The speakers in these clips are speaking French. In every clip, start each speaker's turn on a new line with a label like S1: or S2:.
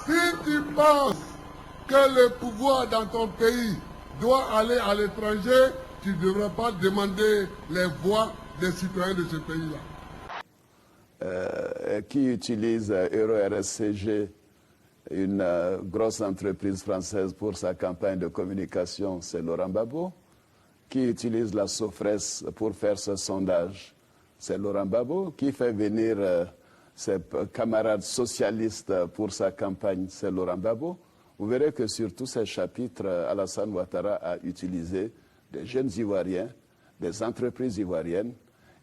S1: Si tu penses que le pouvoir dans ton pays doit aller à l'étranger, tu ne devrais pas demander les voix des citoyens de ce pays-là.
S2: Qui utilise EuroRSCG, une grosse entreprise française, pour sa campagne de communication, c'est Laurent Gbagbo. Qui utilise la Sofres pour faire ce sondage, c'est Laurent Gbagbo. Qui fait venir ses camarades socialistes pour sa campagne, c'est Laurent Gbagbo. Vous verrez que sur tous ces chapitres, Alassane Ouattara a utilisé des jeunes Ivoiriens, des entreprises ivoiriennes,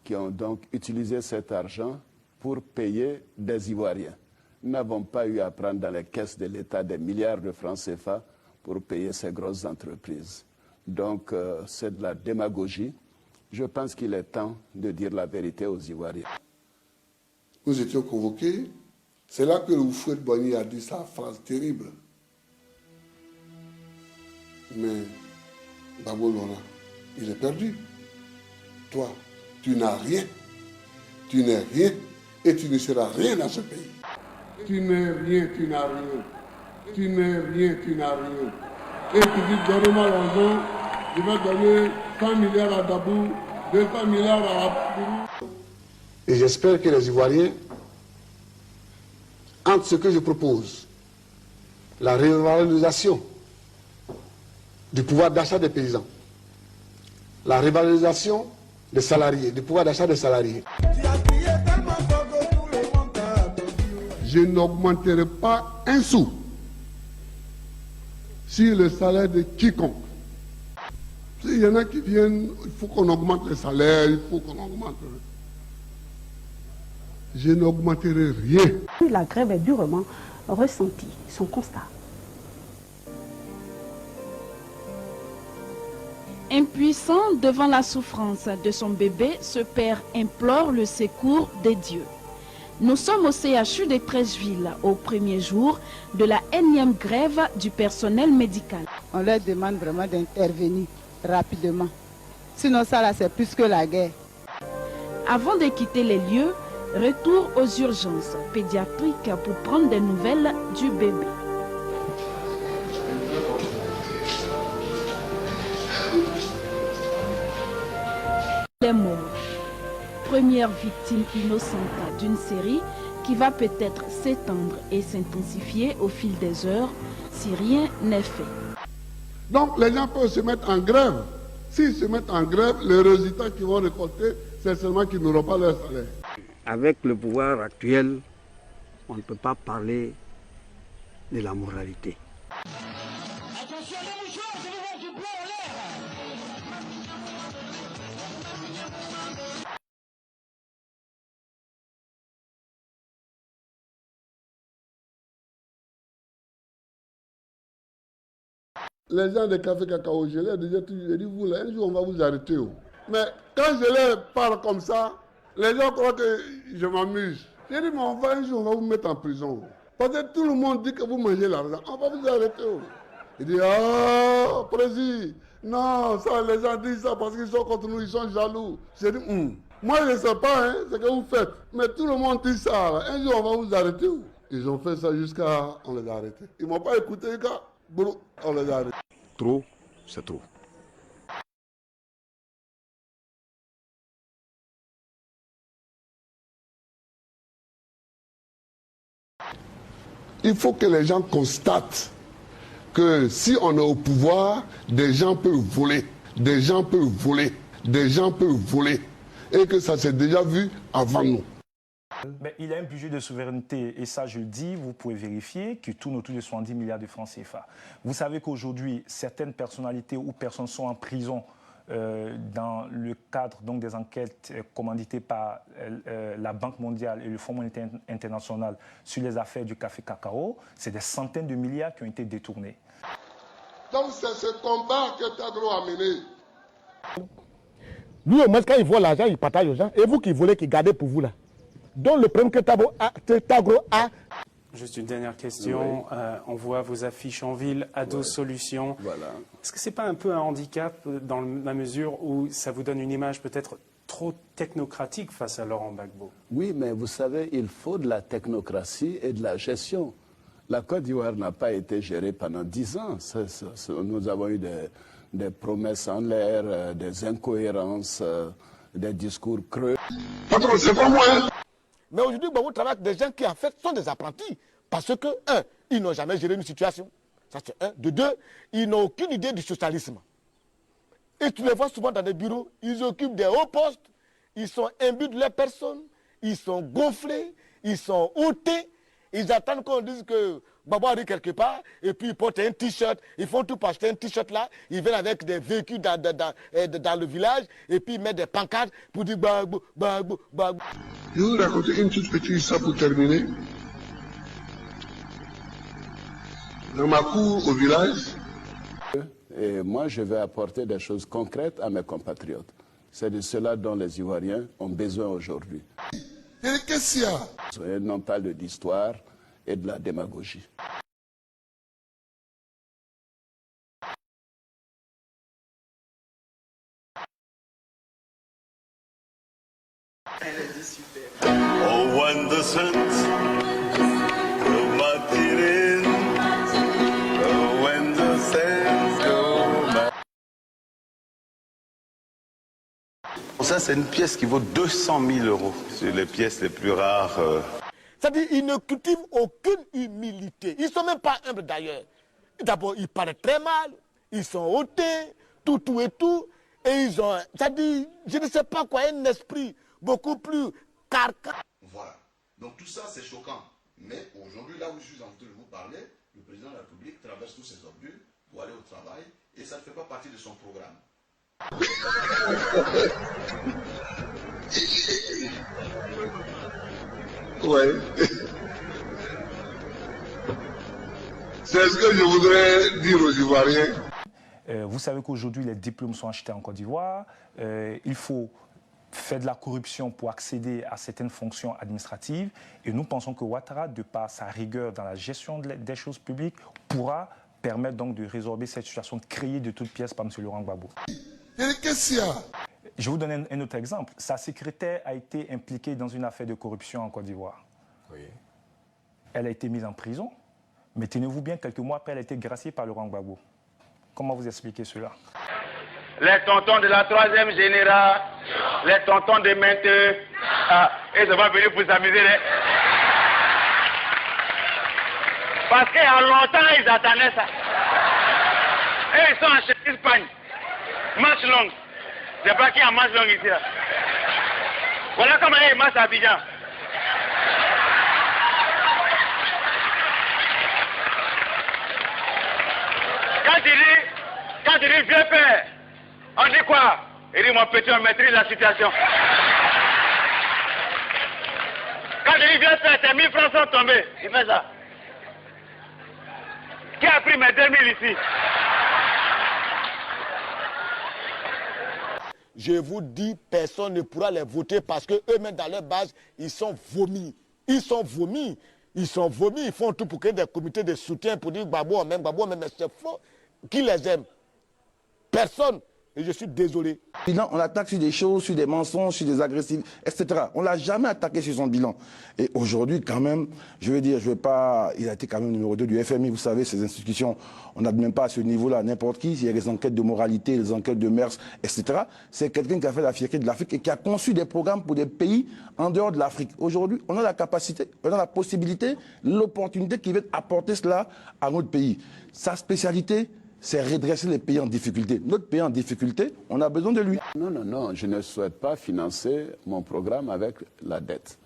S2: qui ont donc utilisé cet argent pour payer des Ivoiriens. Nous n'avons pas eu à prendre dans les caisses de l'État des milliards de francs CFA pour payer ces grosses entreprises. Donc, c'est de la démagogie. Je pense qu'il est temps de dire la vérité aux Ivoiriens.
S1: Nous étions convoqués. C'est là que Houphouët-Boigny a dit sa phrase terrible. Mais Gbagbo Laurent, il est perdu. Toi, tu n'as rien. Tu n'es rien et tu ne seras rien dans ce pays. Tu n'es rien, tu n'as rien. Tu n'es rien, tu n'as rien. Et tu dis, donnez-moi l'argent, je vais donner 100 milliards à Dabou, 200 milliards à Abdou. Et j'espère que les Ivoiriens, entre ce que je propose, la revalorisation du pouvoir d'achat des paysans, la revalorisation des salariés, du pouvoir d'achat des salariés. Je n'augmenterai pas un sou sur le salaire de quiconque. S'il y en a qui viennent, il faut qu'on augmente les salaires, il faut qu'on augmente. Je n'augmenterai rien.
S3: La grève est durement ressentie, son constat.
S4: Impuissant devant la souffrance de son bébé, ce père implore le secours des dieux. Nous sommes au CHU de Treichville, au premier jour de la énième grève du personnel médical.
S5: On leur demande vraiment d'intervenir rapidement. Sinon ça là, c'est plus que la guerre.
S4: Avant de quitter les lieux, retour aux urgences pédiatriques pour prendre des nouvelles du bébé. Les morts. Première victime innocente d'une série qui va peut-être s'étendre et s'intensifier au fil des heures si rien n'est fait.
S1: Donc les gens peuvent se mettre en grève. S'ils se mettent en grève, le résultat qu'ils vont récolter, c'est seulement qu'ils n'auront pas leur salaire.
S6: Avec le pouvoir actuel, on ne peut pas parler de la moralité.
S7: Attention les mouchoirs, je vais voir du plomb en l'air.
S1: Les gens des cafés cacao, je leur disais toujours, je dis, vous là, un jour on va vous arrêter. Oh. Mais quand je leur parle comme ça, les gens croient que je m'amuse. Je dis, mais un jour on va vous mettre en prison. Parce que tout le monde dit que vous mangez l'argent, on va vous arrêter. Oh. Il dit, ah, président, non, ça, les gens disent ça parce qu'ils sont contre nous, ils sont jaloux. Je dis, moi je ne sais pas hein, ce que vous faites, mais tout le monde dit ça. Là. Un jour on va vous arrêter. Oh. Ils ont fait ça jusqu'à, on les a arrêtés. Ils ne m'ont pas écouté, les gars. On les a arrêtés.
S6: Trop, c'est trop.
S1: Il faut que les gens constatent que si on est au pouvoir, des gens peuvent voler, des gens peuvent voler, des gens peuvent voler, et que ça s'est déjà vu avant nous.
S8: Mais il a un budget de souveraineté, et ça je le dis, vous pouvez vérifier, qui tourne autour de 70 milliards de francs CFA. Vous savez qu'aujourd'hui, certaines personnalités ou personnes sont en prison dans le cadre donc, des enquêtes commanditées par la Banque mondiale et le Fonds monétaire international sur les affaires du café cacao. C'est des centaines de milliards qui ont été détournés.
S1: Donc c'est ce combat que Tagro a mené.
S9: Lui au moins quand il voit l'argent, il partage aux gens. Et vous qui volez, qui gardez pour vous là. Donc le problème que Tagro a.
S10: Juste une dernière question. Oui. On voit vos affiches en ville, Ado Solutions.
S2: Voilà.
S10: Est-ce que ce n'est pas un peu un handicap dans la mesure où ça vous donne une image peut-être trop technocratique face à Laurent Gbagbo?
S2: Oui, mais vous savez, il faut de la technocratie et de la gestion. La Côte d'Ivoire n'a pas été gérée pendant 10 ans. Nous avons eu des promesses en l'air, des incohérences, des discours creux.
S1: Patron, c'est pas moi.
S9: Mais aujourd'hui, vous travaillez avec des gens qui en fait sont des apprentis. Parce que, un, ils n'ont jamais géré une situation. Ça c'est un. De deux, ils n'ont aucune idée du socialisme. Et tu les vois souvent dans des bureaux, ils occupent des hauts postes, ils sont imbus de leur personne, ils sont gonflés, ils sont ôtés. Ils attendent qu'on dise que Babo arrive quelque part, et puis ils portent un t-shirt, ils font tout pour acheter un t-shirt là, ils viennent avec des véhicules dans le village, et puis ils mettent des pancartes pour dire Gbagbo, Gbagbo, Gbagbo.
S1: Je vais vous raconter une toute petite histoire pour terminer. Dans ma cour au village.
S2: Et moi, je vais apporter des choses concrètes à mes compatriotes. C'est de cela dont les Ivoiriens ont besoin aujourd'hui.
S1: Qu'est-ce qu'il y a?
S2: Et non pas de l'histoire et de la démagogie.
S11: Elle est super. Oh, when the saints go martyring, oh, when the saints go martyring. Ça, c'est une pièce qui vaut 200 000 €. C'est les pièces les plus rares.
S9: C'est-à-dire qu'ils ne cultivent aucune humilité. Ils ne sont même pas humbles d'ailleurs. D'abord, ils parlent très mal, ils sont ôtés, tout et tout. Et ils ont, c'est-à-dire, je ne sais pas quoi, un esprit beaucoup plus carcan.
S12: Voilà. Donc tout ça, c'est choquant. Mais aujourd'hui, là où je suis en train de vous parler, le président de la République traverse tous ses ordures pour aller au travail et ça ne fait pas partie de son programme.
S1: Ouais. C'est ce que je voudrais dire aux Ivoiriens.
S8: Vous savez qu'aujourd'hui, les diplômes sont achetés en Côte d'Ivoire. Il faut faire de la corruption pour accéder à certaines fonctions administratives. Et nous pensons que Ouattara, de par sa rigueur dans la gestion des choses publiques, pourra permettre donc de résorber cette situation, de créer de toutes pièces par M. Laurent Gbagbo.
S1: Qu'est-ce qu'il y a?
S8: Je vais vous donner un autre exemple. Sa secrétaire a été impliquée dans une affaire de corruption en Côte d'Ivoire. Oui. Elle a été mise en prison, mais tenez-vous bien, quelques mois après, elle a été graciée par Laurent Gbagbo. Comment vous expliquez cela?
S13: Les tontons de la 3e générale, les tontons de Menteux, ils vont venir pour s'amuser. Parce qu'il y a longtemps, ils attendaient ça. Et ils sont en Espagne. Marche longue. Je ne sais pas qui a marche longue ici. Là. Voilà comment ils marchent à Abidjan. Quand tu dis vieux père, on dit quoi? Il dit mon petit, on maîtrise la situation. Quand tu dis vieux père, tes 1000 francs sont tombés. Il fait ça. Qui a pris mes 2000 ici?
S9: Je vous dis, personne ne pourra les voter parce qu'eux-mêmes, dans leur base, ils sont vomis. Ils sont vomis. Ils sont vomis. Ils font tout pour créer des comités de soutien pour dire Gbagbo, même, mais c'est faux. Qui les aime? Personne. Et je suis désolé.
S14: Bilan, on attaque sur des choses, sur des mensonges, sur des agressifs, etc. On ne l'a jamais attaqué sur son bilan. Et aujourd'hui, quand même, je veux dire, je veux pas... Il a été quand même numéro 2 du FMI, vous savez, ces institutions, on n'a même pas à ce niveau-là n'importe qui. Il y a des enquêtes de moralité, des enquêtes de mœurs, etc. C'est quelqu'un qui a fait la fierté de l'Afrique et qui a conçu des programmes pour des pays en dehors de l'Afrique. Aujourd'hui, on a la capacité, on a la possibilité, l'opportunité qui veut apporter cela à notre pays. Sa spécialité, c'est redresser les pays en difficulté. Notre pays en difficulté, on a besoin de lui.
S2: Non, je ne souhaite pas financer mon programme avec la dette.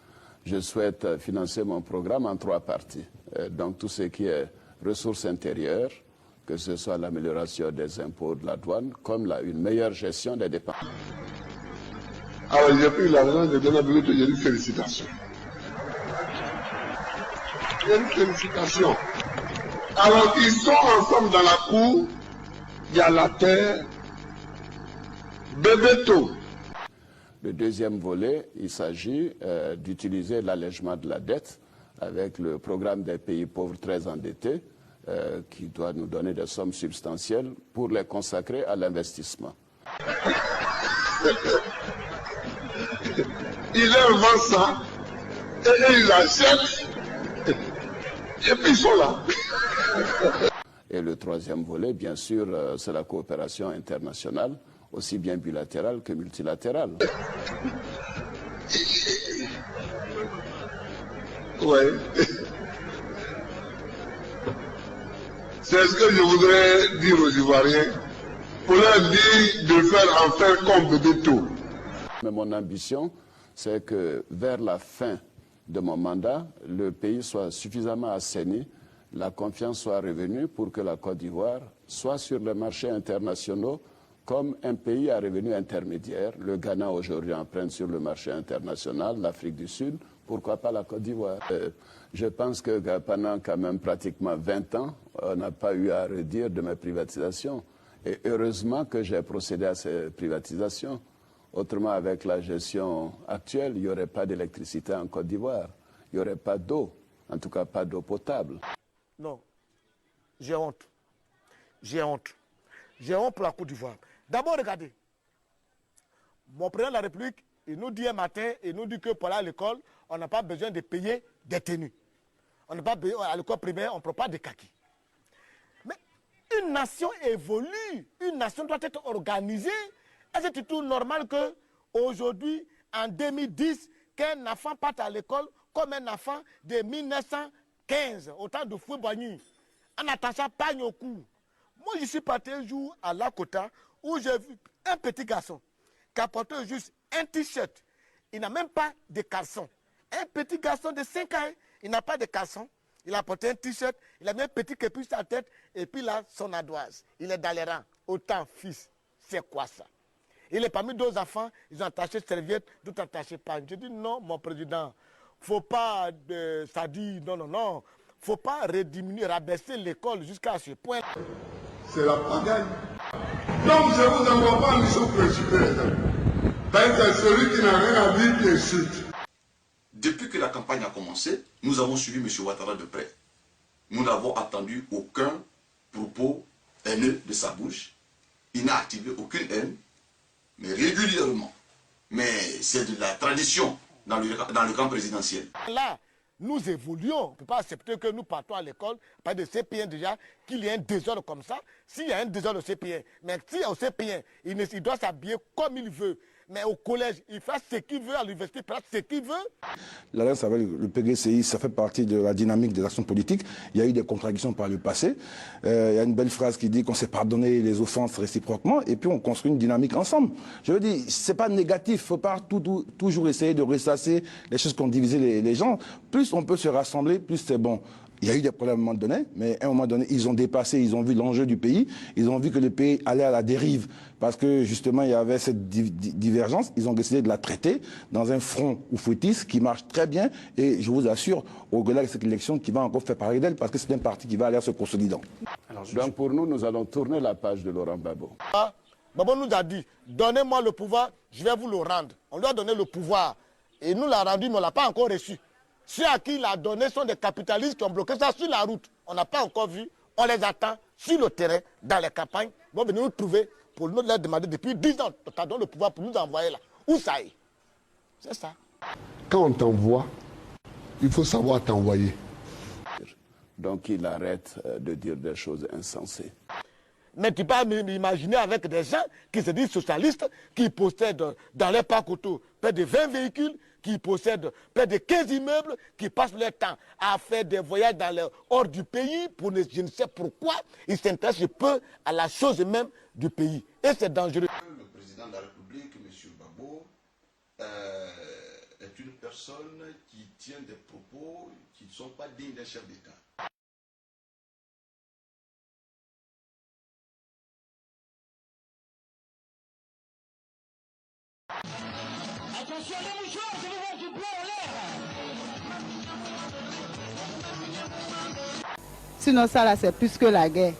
S2: Je souhaite financer mon programme en 3 parties. Donc tout ce qui est ressources intérieures, que ce soit l'amélioration des impôts de la douane, comme une meilleure gestion des dépenses.
S1: Alors j'ai pris l'argent, j'ai donné à Bruno, j'ai dit félicitations. Une félicitation. Alors, ils sont ensemble dans la cour, il y a la terre, Bebeto.
S2: Le deuxième volet, il s'agit d'utiliser l'allègement de la dette avec le programme des pays pauvres très endettés, qui doit nous donner des sommes substantielles pour les consacrer à l'investissement.
S1: Il leur vend ça, et ils achètent. Et puis ils sont là.
S2: Et le troisième volet, bien sûr, c'est la coopération internationale, aussi bien bilatérale que multilatérale.
S1: Oui. C'est ce que je voudrais dire aux Ivoiriens, pour leur dire de faire enfin compte de tout.
S2: Mais mon ambition, c'est que vers la fin de mon mandat, le pays soit suffisamment assaini, la confiance soit revenue pour que la Côte d'Ivoire soit sur les marchés internationaux comme un pays à revenu intermédiaire. Le Ghana aujourd'hui emprunte sur le marché international, l'Afrique du Sud, pourquoi pas la Côte d'Ivoire. Je pense que pendant quand même pratiquement 20 ans, on n'a pas eu à redire de mes privatisations. Et heureusement que j'ai procédé à ces privatisations. Autrement, avec la gestion actuelle, il n'y aurait pas d'électricité en Côte d'Ivoire. Il n'y aurait pas d'eau, en tout cas pas d'eau potable.
S9: Non, j'ai honte. J'ai honte. J'ai honte pour la Côte d'Ivoire. D'abord, regardez. Mon président de la République, il nous dit un matin, il nous dit que pour aller à l'école, on n'a pas besoin de payer des tenues. On n'a pas besoin, à l'école primaire, on ne prend pas de kaki. Mais une nation évolue. Une nation doit être organisée. Est-ce que c'est tout normal qu'aujourd'hui, en 2010, qu'un enfant parte à l'école comme un enfant de 1915, au temps de Fouet-Boigny, en attachant pagne au cou? Moi, je suis parti un jour à Lakota où j'ai vu un petit garçon qui a porté juste un t-shirt. Il n'a même pas de caleçon. Un petit garçon de 5 ans, il n'a pas de caleçon. Il a porté un t-shirt, il a mis un petit capuche sur la tête et puis là, son ardoise. Il est dans les rangs. Autant, fils, c'est quoi ça? Il est parmi deux enfants, ils ont attaché serviette, d'autres attaché pagne. Je dis non, mon président, faut pas, ça dit non, non, non. Faut pas rediminuer, rabaisser l'école jusqu'à ce point.
S1: C'est la pagaille. Donc je ne vous envoie pas en mission principale. C'est celui qui n'a rien à dire qui insulte.
S12: Depuis que la campagne a commencé, nous avons suivi M. Ouattara de près. Nous n'avons attendu aucun propos haineux de sa bouche. Il n'a activé aucune haine, mais régulièrement. Mais c'est de la tradition dans le camp présidentiel.
S9: Là, nous évoluons. On ne peut pas accepter que nous partons à l'école, pas de CP1 déjà, qu'il y ait un désordre comme ça. S'il y a un désordre au CP1, mais si au CP1, il doit s'habiller comme il veut. Mais au collège, il fait ce qu'il veut, à l'université, il fait ce qu'il veut.
S14: L'alliance avec le PGCI, ça fait partie de la dynamique des actions politiques. Il y a eu des contradictions par le passé. Il y a une belle phrase qui dit qu'on s'est pardonné les offenses réciproquement et puis on construit une dynamique ensemble. Je veux dire, c'est pas négatif. Il ne faut pas toujours essayer de ressasser les choses qui ont divisé les gens. Plus on peut se rassembler, plus c'est bon. Il y a eu des problèmes à un moment donné, mais à un moment donné, ils ont dépassé, ils ont vu l'enjeu du pays, ils ont vu que le pays allait à la dérive, parce que justement, il y avait cette divergence, ils ont décidé de la traiter dans un front oufouetiste qui marche très bien, et je vous assure, au-delà de cette élection, qui va encore faire parler d'elle, parce que c'est un parti qui va aller se consolidant.
S2: Donc pour nous, nous allons tourner la page de Laurent Gbagbo.
S9: Gbagbo nous a dit, donnez-moi le pouvoir, je vais vous le rendre. On lui a donné le pouvoir, et nous l'a rendu, mais on ne l'a pas encore reçu. Ceux à qui il a donné sont des capitalistes qui ont bloqué ça sur la route. On n'a pas encore vu. On les attend sur le terrain, dans les campagnes. Ils vont venir nous trouver pour nous leur demander depuis 10 ans. Tu as donné le pouvoir pour nous envoyer là. Où ça est? C'est ça.
S1: Quand on t'envoie, il faut savoir t'envoyer.
S2: Donc il arrête de dire des choses insensées.
S9: Mais tu peux m'imaginer avec des gens qui se disent socialistes, qui possèdent dans les parcs auto près de 20 véhicules, qui possèdent près de 15 immeubles, qui passent leur temps à faire des voyages hors du pays, pour je ne sais pourquoi, ils s'intéressent peu à la chose même du pays. Et c'est dangereux.
S12: Le président de la République, M. Gbagbo, est une personne qui tient des propos qui ne sont pas dignes d'un chef d'État.
S7: Attention les mouchoirs, je vous vois du bleu en l'air.
S5: Sinon ça là c'est plus que la guerre.